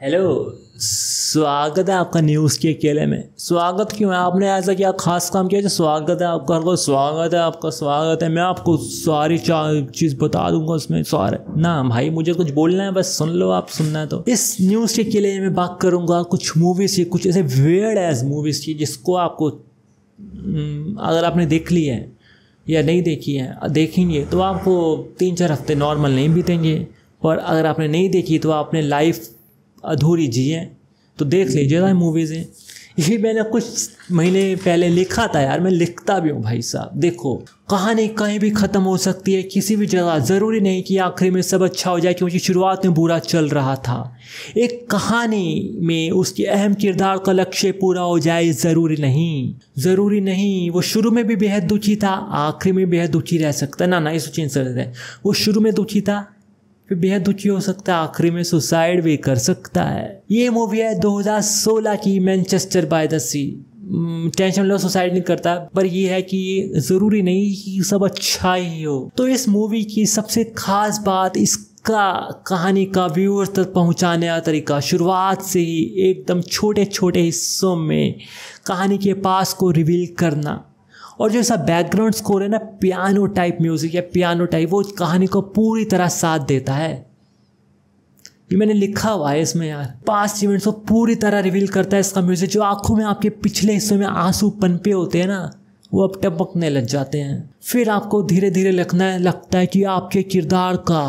Hello. स्वागत है आपका न्यूज़ के अकेले में। स्वागत क्यों है? आपने ऐसा क्या खास काम किया जो स्वागत है आपका? को स्वागत है आपका, स्वागत है। मैं आपको सारी चीज़ बता दूंगा उसमें सारे ना। भाई मुझे कुछ बोलना है, बस सुन लो। आप सुनना है तो इस न्यूज़ के अकेले में बात करूंगा कुछ मूवीज़ की, कुछ ऐसे वियर्ड एज मूवीज़ की जिसको आपको अगर आपने देख ली है या नहीं देखी है, देखेंगे तो आपको 3-4 हफ्ते नॉर्मल नहीं बीतेंगे। पर अगर आपने नहीं देखी तो आपने लाइफ अधूरी जी है। तो देख लीजिए ना मूवीज़ हैं। यही मैंने कुछ महीने पहले लिखा था यार, मैं लिखता भी हूँ भाई साहब। देखो, कहानी कहीं भी ख़त्म हो सकती है, किसी भी जगह। ज़रूरी नहीं कि आखिरी में सब अच्छा हो जाए, क्योंकि शुरुआत में बुरा चल रहा था। एक कहानी में उसके अहम किरदार का लक्ष्य पूरा हो जाए, ज़रूरी नहीं। ज़रूरी नहीं वो शुरू में भी बेहद दुखी था, आखिरी में बेहद दुखी रह सकता है। ना इस चेंज कर देते हैं। वो शुरू में दुखी था, फिर बेहद दुखी हो सकता है, आखिरी में सुसाइड भी कर सकता है। ये मूवी है 2016 की, Manchester by the sea. Tension लो, सुसाइड नहीं करता, पर ये है कि ज़रूरी नहीं कि सब अच्छा ही हो। तो इस मूवी की सबसे खास बात इसका कहानी का व्यूअर तक पहुंचाने का तरीका। शुरुआत से ही एकदम छोटे छोटे हिस्सों में कहानी के पास को रिवील करना। और जो ऐसा बैकग्राउंड स्कोर है ना, पियानो टाइप म्यूजिक या पियानो टाइप, वो कहानी को पूरी तरह साथ देता है। ये मैंने लिखा हुआ है इसमें यार। 5 इवेंट्स को पूरी तरह रिवील करता है इसका म्यूजिक। जो आंखों में आपके पिछले हिस्सों में आंसू पनपे होते हैं ना, वो अब टपकने लग जाते हैं। फिर आपको धीरे धीरे लगता है कि आपके किरदार का,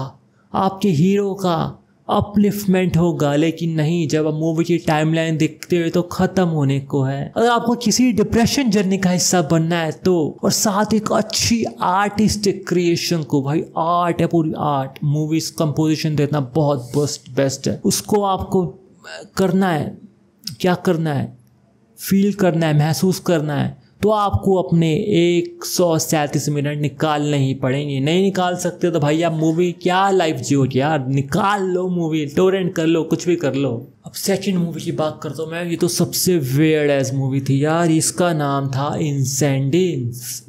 आपके हीरो का अपलिफ्टमेंट होगा। लेकिन नहीं, जब आप मूवी की टाइमलाइन देखते हुए तो ख़त्म होने को है। अगर आपको किसी डिप्रेशन जर्नी का हिस्सा बनना है तो, और साथ एक अच्छी आर्टिस्टिक क्रिएशन को, भाई आर्ट है, पूरी आर्ट, मूवीज कंपोजिशन देना बहुत बेस्ट है। उसको आपको करना है, क्या करना है, फील करना है, महसूस करना है, तो आपको अपने 137 मिनट निकालने ही पड़ेंगे। नहीं निकाल सकते तो भाई आप मूवी क्या लाइफ जियोगे यार। निकाल लो मूवी, टोरेंट कर लो, कुछ भी कर लो। अब सेकंड मूवी की बात करता हूँ मैं। ये तो सबसे वियर्ड एज मूवी थी यार। इसका नाम था इंसेंडेंस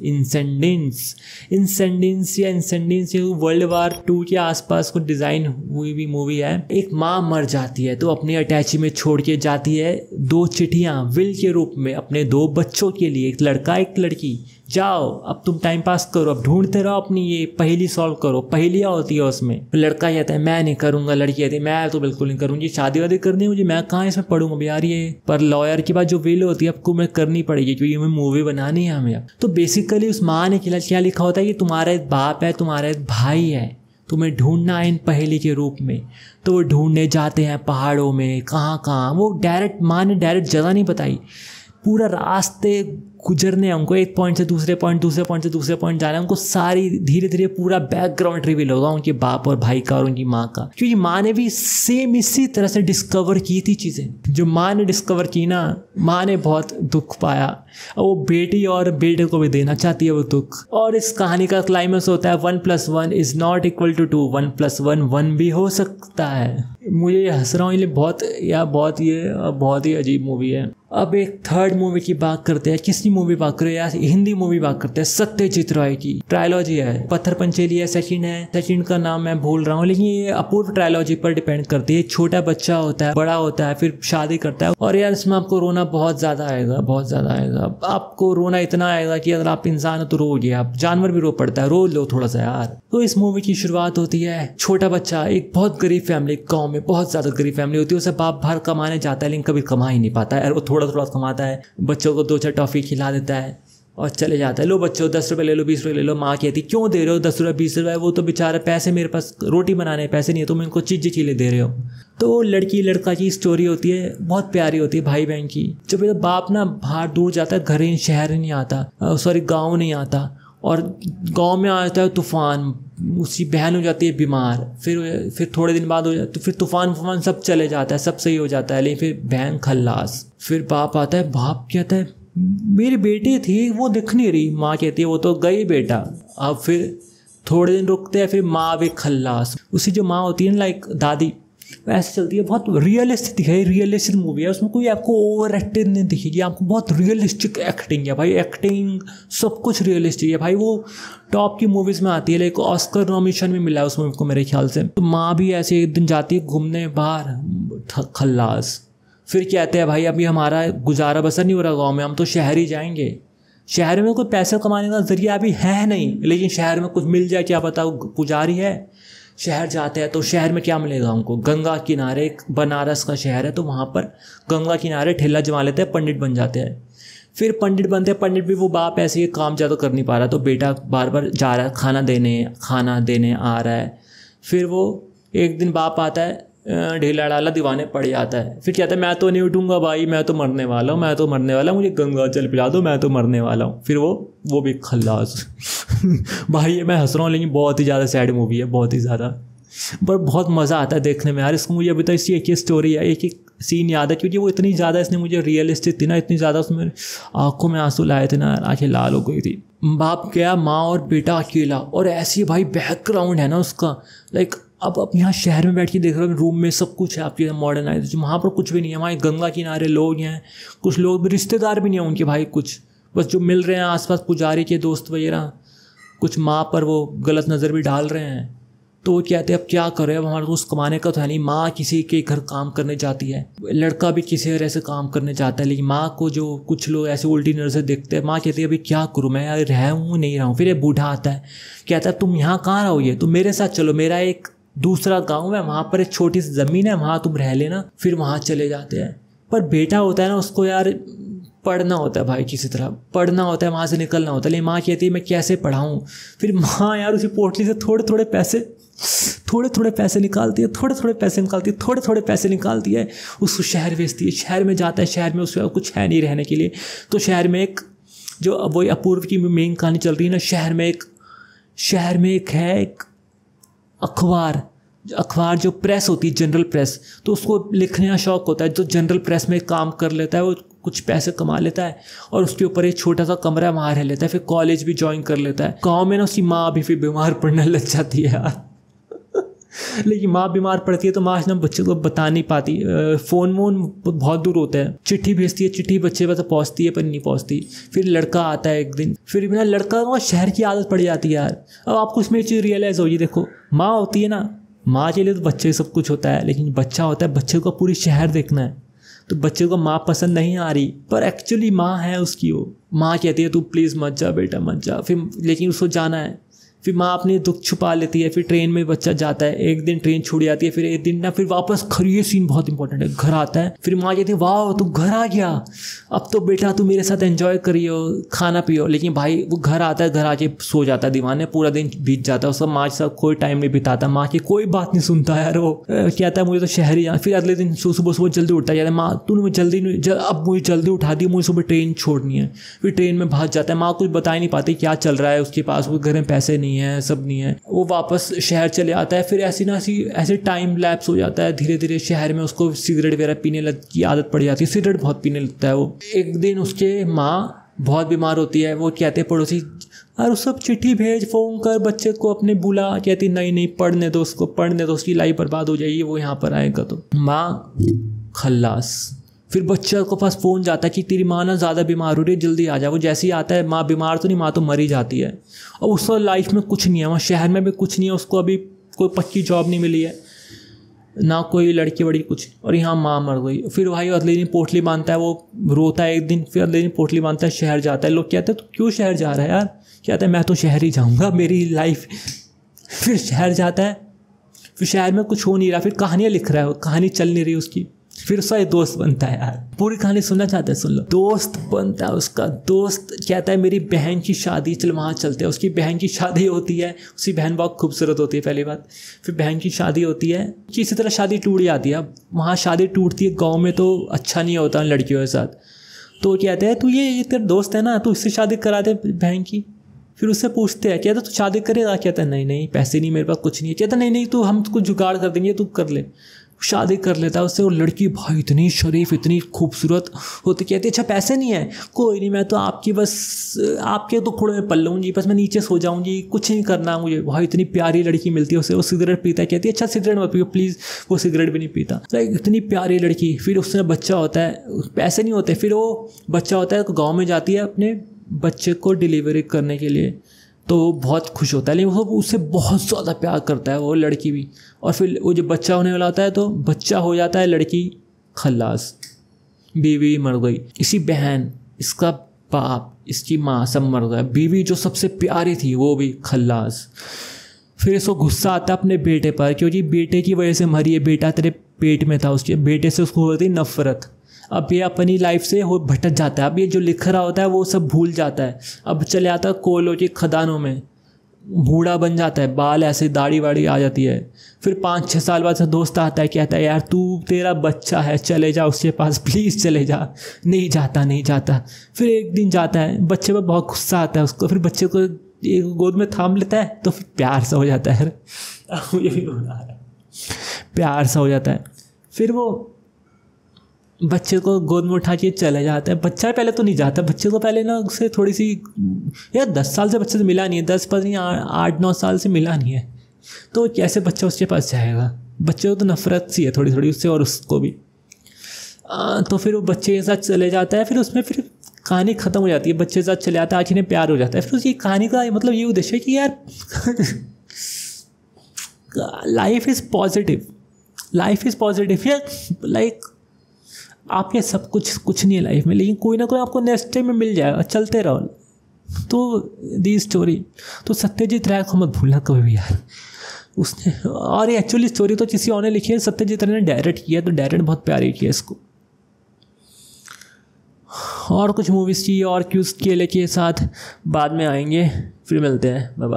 या इंसेंडेंस। वर्ल्ड वार 2 के आसपास को डिज़ाइन हुई भी मूवी है। एक माँ मर जाती है तो अपनी अटैची में छोड़ के जाती है 2 चिट्ठियाँ विल के रूप में अपने 2 बच्चों के लिए, एक लड़का एक लड़की। जाओ अब तुम टाइम पास करो, अब ढूंढते रहो, अपनी ये पहेली सॉल्व करो। पहेलियाँ होती है उसमें। लड़का कहता है मैं नहीं करूँगा, लड़की कहती है मैं तो बिल्कुल नहीं करूँगी, शादी वादी करनी है मुझे, मैं कहाँ इसमें पढ़ूंगा यार ये। पर लॉयर की बात जो विल होती है आपको मैं करनी पड़ेगी, क्योंकि हमें मूवी बनानी है हमें। तो बेसिकली उस माँ ने क्या लिखा होता है कि तुम्हारा एक बाप है, तुम्हारा एक भाई है, तुम्हें ढूंढना है इन पहेली के रूप में। तो वो ढूंढने जाते हैं पहाड़ों में, कहाँ। वो डायरेक्ट, माँ ने डायरेक्ट जगह नहीं बताई, पूरा रास्ते गुजरने हैं उनको, एक पॉइंट से दूसरे पॉइंट, दूसरे पॉइंट से दूसरे पॉइंट जाना है उनको। सारी धीरे धीरे पूरा बैकग्राउंड रिवील होगा उनके बाप और भाई का और उनकी माँ का, क्योंकि माँ ने भी सेम इसी तरह से डिस्कवर की थी चीज़ें जो माँ ने डिस्कवर की ना। माँ ने बहुत दुख पाया और वो बेटी और बेटे को भी देना चाहती है वो दुख। और इस कहानी का क्लाइमेक्स होता है 1+1 इज़ नॉट इक्वल टू 2, 1+1 1 भी हो सकता है। मुझे ये हंस रहा हूँ, ये बहुत ही अजीब मूवी है। अब एक थर्ड मूवी की बात करते हैं। किसकी मूवी बात करें यार? हिंदी मूवी बात करते हैं। सत्यजीत राय की ट्रायलॉजी है। पत्थर पंचेली है, सेकंड का नाम मैं भूल रहा हूँ, लेकिन ये अपूर्व ट्रायलॉजी पर डिपेंड करती है। छोटा बच्चा होता है, बड़ा होता है, फिर शादी करता है। और यार इसमें आपको रोना बहुत ज़्यादा आएगा, बहुत ज़्यादा आएगा। आपको रोना इतना आएगा कि अगर आप इंसान हो तो रोगे आप, जानवर भी रो पड़ता है, रो लो थोड़ा सा यार। तो इस मूवी की शुरुआत होती है, छोटा बच्चा एक बहुत गरीब फैमिली, गाँव में बहुत ज़्यादा गरीब फैमिली होती है, उसे बाप बाहर कमाने जाता है लेकिन कभी कमा ही नहीं पाता है। वो थोड़ा थोड़ा कमाता है, बच्चों को 2-4 टॉफ़ी खिला देता है और चले जाता है। लो बच्चों 10 रुपये ले लो, 20 रुपये ले लो। माँ कहती क्यों दे रहे हो 10 रुपये 20 रुपये? वो तो बेचारा, पैसे मेरे पास रोटी बनाने पैसे नहीं है, तुम इनको चीज़ें दे रहे हो। तो लड़की लड़का की स्टोरी होती है, बहुत प्यारी होती है, भाई बहन की। जब ये बाप ना बाहर दूर जाता है, घर शहर नहीं आता, सॉरी गाँव नहीं आता, और गांव में आता है तूफान, उसकी बहन हो जाती है बीमार, फिर थोड़े दिन बाद हो जाता, तो फिर तूफान सब चले जाता है, सब सही हो जाता है, लेकिन फिर बहन खल्लास। फिर बाप आता है, बाप कहता है मेरी बेटी थी वो दिख नहीं रही। माँ कहती है वो तो गई बेटा। अब फिर थोड़े दिन रुकते हैं, फिर माँ भी खल्लास। उसी जो माँ होती है ना, लाइक दादी, ऐसे चलती है, बहुत रियलिस्टिक दिखाई, रियलिस्टिक मूवी है, उसमें कोई आपको ओवर एक्टेड नहीं दिखेगी, आपको बहुत रियलिस्टिक एक्टिंग है भाई, एक्टिंग सब कुछ रियलिस्टिक है भाई। वो टॉप की मूवीज़ में आती है, लाइक ऑस्कर नॉमिनेशन भी मिला है उस मूवी को मेरे ख्याल से। तो माँ भी ऐसे एक दिन जाती है घूमने बाहर, खल्लास, फिर कहते हैं भाई अभी हमारा गुजारा बसर नहीं हो रहा गाँव में, हम तो शहर ही जाएंगे। शहर में कोई पैसे कमाने का जरिया अभी है नहीं, लेकिन शहर में कुछ मिल जाए क्या पता, पुजारी है। शहर जाते हैं तो शहर में क्या मिलेगा उनको, गंगा किनारे, एक बनारस का शहर है तो वहाँ पर गंगा किनारे ठेला जमा लेते हैं, पंडित बन जाते हैं। फिर पंडित बनते हैं, पंडित भी वो बाप ऐसे ही काम ज़्यादा कर नहीं पा रहा, तो बेटा बार बार जा रहा है खाना देने आ रहा है। फिर वो एक दिन बाप आता है, ढीला डाला दीवाने पड़ जाता है, फिर कहता है मैं तो नहीं उठूंगा भाई, मैं तो मरने वाला हूँ, मैं तो मरने वाला हूँ, मुझे गंगा जल पिला दो, मैं तो मरने वाला हूँ। फिर वो भी खल्लास। भाई ये मैं हंस रहा हूँ लेकिन बहुत ही ज़्यादा सैड मूवी है, बहुत ही ज़्यादा, पर बहुत मज़ा आता है देखने में यार इसको। मुझे अभी तक इसकी एक ही स्टोरी है, एक एक सीन याद है, क्योंकि वो इतनी ज़्यादा इसने मुझे रियलिस्टिक थी ना, इतनी ज़्यादा उसमें आंखों में आंसू लाए थे ना, आंखें लाल हो गई थी। बाप गया, माँ और बेटा अकेला, और ऐसी भाई बैकग्राउंड है ना उसका, लाइक अब यहाँ शहर में बैठ के देख रहे हो, रूम में सब कुछ है आपके मॉडर्नाइज, वहाँ पर कुछ भी नहीं है। वहाँ गंगा किनारे लोग हैं, कुछ लोग भी रिश्तेदार भी नहीं हैं उनके भाई, कुछ बस जो मिल रहे हैं आसपास पुजारी के दोस्त वगैरह, कुछ माँ पर वो गलत नज़र भी डाल रहे हैं। तो वो कहते हैं अब क्या करें, अब हमारे को उस कमाने का तो है नहीं। माँ किसी के घर काम करने जाती है, लड़का भी किसी घर ऐसे काम करने जाता है, लेकिन माँ को जो कुछ लोग ऐसे उल्टी नज़र से देखते हैं। माँ कहती है अभी क्या करूँ मैं, यार रह हूँ नहीं रहा हूँ। फिर ये बूढ़ा आता है, कहता है तुम यहाँ कहाँ रहोगे, तुम मेरे साथ चलो, मेरा एक दूसरा गाँव है, वहाँ पर एक छोटी सी ज़मीन है, वहाँ तुम रह लेना। फिर वहाँ चले जाते हैं। पर बेटा होता है ना, उसको यार पढ़ना होता है भाई, किसी तरह पढ़ना होता है, वहाँ से निकलना होता है। लेकिन माँ कहती है मैं कैसे पढ़ाऊँ। फिर माँ यार उसी पोटली से थोड़े थोड़े पैसे निकालती है, थोड़े थोड़े पैसे निकालती है, उसको शहर भेजती है। शहर में जाता है, शहर में उसका कुछ है नहीं रहने के लिए, तो शहर में एक जो अब वही अपूर्व की मेन कहानी चल रही है ना, शहर में एक है एक अखबार जो प्रेस होती है, जनरल प्रेस, तो उसको लिखने का शौक़ होता है। जो जनरल प्रेस में काम कर लेता है वो कुछ पैसे कमा लेता है, और उसके ऊपर एक छोटा सा कमरा वहाँ रह लेता है। फिर कॉलेज भी ज्वाइन कर लेता है। गाँव में ना उसकी माँ भी फिर बीमार पड़ने लग जाती है यार। लेकिन माँ बीमार पड़ती है तो माँ ना बच्चे को बता नहीं पाती, फ़ोन बहुत दूर होता है, चिट्ठी भेजती है, चिट्ठी बच्चे पर तो पहुँचती है पर नहीं पहुँचती। फिर लड़का आता है एक दिन, फिर बिना लड़का को शहर की आदत पड़ जाती है यार। अब आपको इसमें एक चीज़ रियलाइज़ होगी, देखो माँ होती है ना, माँ के लिए तो बच्चे सब कुछ होता है, लेकिन बच्चा होता है, बच्चे को पूरी शहर देखना है, तो बच्चे को माँ पसंद नहीं आ रही, पर एक्चुअली माँ है उसकी। वो माँ कहती है तू प्लीज़ मत जा बेटा मत जा, फिर लेकिन उसको जाना है। फिर माँ अपने दुख छुपा लेती है। फिर ट्रेन में बच्चा जाता है, एक दिन ट्रेन छूट जाती है, फिर एक दिन ना फिर वापस ये सीन बहुत इंपॉर्टेंट है, घर आता है। फिर माँ कहती है वाह तू घर आ गया, अब तो बेटा तू मेरे साथ एंजॉय करियो, खाना पियो। लेकिन भाई वो घर आता है, घर आके सो जाता है दीवाने, पूरा दिन बीत जाता है उसका, माँ के साथ कोई टाइम नहीं बिताता, माँ की कोई बात नहीं सुनता यार। वो कहता है मुझे तो शहर ही जाना। फिर अगले दिन सुबह जल्दी उठता है, माँ तूने मुझे अब मुझे जल्दी उठा दी, मुझे सुबह ट्रेन छोड़नी है। फिर ट्रेन में भाग जाता है, माँ कुछ बता ही नहीं पाती क्या चल रहा है उसके पास, वो घर में पैसे नहीं है, सब नहीं है। वो वापस शहर चले आता है। फिर ऐसे टाइम लैप्स हो जाता है, धीरे धीरे शहर में उसको सिगरेट वगैरह पीने की आदत पड़ जाती है, सिगरेट बहुत पीने लगता है वो। एक दिन उसके माँ बहुत बीमार होती है, वो कहते हैं पड़ोसी और सब चिट्ठी भेज, फ़ोन कर, बच्चे को अपने बुला। कहती नहीं पढ़ने दो उसको, उसकी लाइफ बर्बाद हो जाएगी, वो यहाँ पर आएगा तो। माँ खल्लास। फिर बच्चे को पास फ़ोन जाता है कि तेरी माँ ना ज़्यादा बीमार हो रही है, जल्दी आ जा। वो जैसे ही आता है, माँ बीमार तो नहीं, माँ तो मरी जाती है। और उसको लाइफ में कुछ नहीं है, वहाँ शहर में भी कुछ नहीं है, उसको अभी कोई पक्की जॉब नहीं मिली है, ना कोई लड़की बड़ी कुछ, और यहाँ माँ मर गई। फिर भाई अगले दिन पोटली बांधता है, वो रोता है एक दिन, फिर अगले दिन पोटली बांधता है, शहर जाता है। लोग कहते हैं तो क्यों शहर जा रहा है यार, कहता है मैं तो शहर ही जाऊँगा, मेरी लाइफ। फिर शहर जाता है, फिर शहर में कुछ हो नहीं रहा, फिर कहानियाँ लिख रहा है, कहानी चल नहीं रही उसकी। फिर उसका एक दोस्त बनता है यार, पूरी कहानी सुनना चाहते हैं सुन लो। दोस्त बनता है उसका, दोस्त कहता है मेरी बहन की शादी, चल वहाँ चलते हैं। उसकी बहन की शादी होती है, उसकी बहन बहुत खूबसूरत होती है पहली बात। फिर बहन की शादी होती है, किसी तरह शादी टूट जाती है। अब वहाँ शादी टूटती है, गाँव में तो अच्छा नहीं होता लड़कियों के साथ, तो कहते हैं तू ये तेरा दोस्त है ना, तू इससे शादी करा दे बहन की। फिर उससे पूछते हैं कहता तू शादी करेगा, कहता है नहीं पैसे नहीं मेरे पास, कुछ नहीं है। कहता नहीं तू हम कुछ जुगाड़ कर देंगे, तू कर ले। शादी कर लेता है उससे। और लड़की भाई इतनी शरीफ इतनी खूबसूरत होती, कहती अच्छा पैसे नहीं है, कोई नहीं मैं तो आपकी बस आपके तो खुड़े में पल लूँ जी, बस मैं नीचे सो जाऊँ जी, कुछ नहीं करना मुझे। भाई इतनी प्यारी लड़की मिलती है उसे, वो सिगरेट पीता है, कहती है अच्छा सिगरेट मत पियो प्लीज़, वो सिगरेट भी नहीं पीता। लाइक इतनी प्यारी लड़की। फिर उससे बच्चा होता है, पैसे नहीं होते, फिर वो बच्चा होता है तो गाँव में जाती है अपने बच्चे को डिलीवरी करने के लिए, तो वो बहुत खुश होता है, लेकिन वो उससे बहुत ज़्यादा प्यार करता है वो लड़की भी। और फिर वो जब बच्चा होने वाला होता है तो बच्चा हो जाता है, लड़की खल्लास, बीवी मर गई, इसी बहन, इसका बाप, इसकी माँ सब मर गए, बीवी जो सबसे प्यारी थी वो भी खल्लास। फिर इसको गुस्सा आता है अपने बेटे पर, क्योंकि बेटे की वजह से मरी है, बेटा तेरे पेट में था, उसके बेटे से उसको होती नफ़रत। अब ये अपनी लाइफ से वो भटक जाता है, अब ये जो लिख रहा होता है वो सब भूल जाता है। अब चले आता है कोयलों की खदानों में, बूढ़ा बन जाता है, बाल ऐसे दाढ़ी वाड़ी आ जाती है। फिर 5-6 साल बाद से दोस्त आता है, कहता है यार तू तेरा बच्चा है चले जा उसके पास प्लीज़ चले जा। नहीं जाता। फिर एक दिन जाता है, बच्चे पर बहुत गुस्सा आता है उसको, फिर बच्चे को एक गोद में थाम लेता है तो फिर प्यार सा हो जाता है। मुझे भी रोना आ रहा है, प्यार सा हो जाता है। फिर वो बच्चे को गोद में उठा के चले जाता है। बच्चा पहले तो नहीं जाता, बच्चे को पहले ना उससे थोड़ी सी, यार 10 साल से बच्चे से मिला नहीं है, 10 पता नहीं 8-9 साल से मिला नहीं है, तो कैसे बच्चा उसके पास जाएगा। बच्चे को तो नफरत सी है थोड़ी थोड़ी उससे और उसको भी। तो फिर वो बच्चे के साथ चले जाता है, फिर उसमें फिर कहानी ख़त्म हो जाती है, बच्चे के साथ चले जाता है, आखिर में प्यार हो जाता है। फिर उसकी कहानी का मतलब ये उद्देश्य है कि यार लाइफ इज़ पॉजिटिव यार। लाइक आपके सब कुछ नहीं है लाइफ में, लेकिन कोई ना कोई आपको नेक्स्ट टाइम में मिल जाएगा, चलते रहो। तो दी स्टोरी तो सत्यजीत राय को मत भूलना कभी भी यार, उसने। और ये एक्चुअली स्टोरी तो किसी और ने लिखी है, सत्यजीत राय ने डायरेक्ट किया, तो डायरेक्ट बहुत प्यारी किया इसको। और कुछ मूवीज़ चाहिए और क्यूज केले के साथ बाद में आएंगे, फिर मिलते हैं, बाय बाय।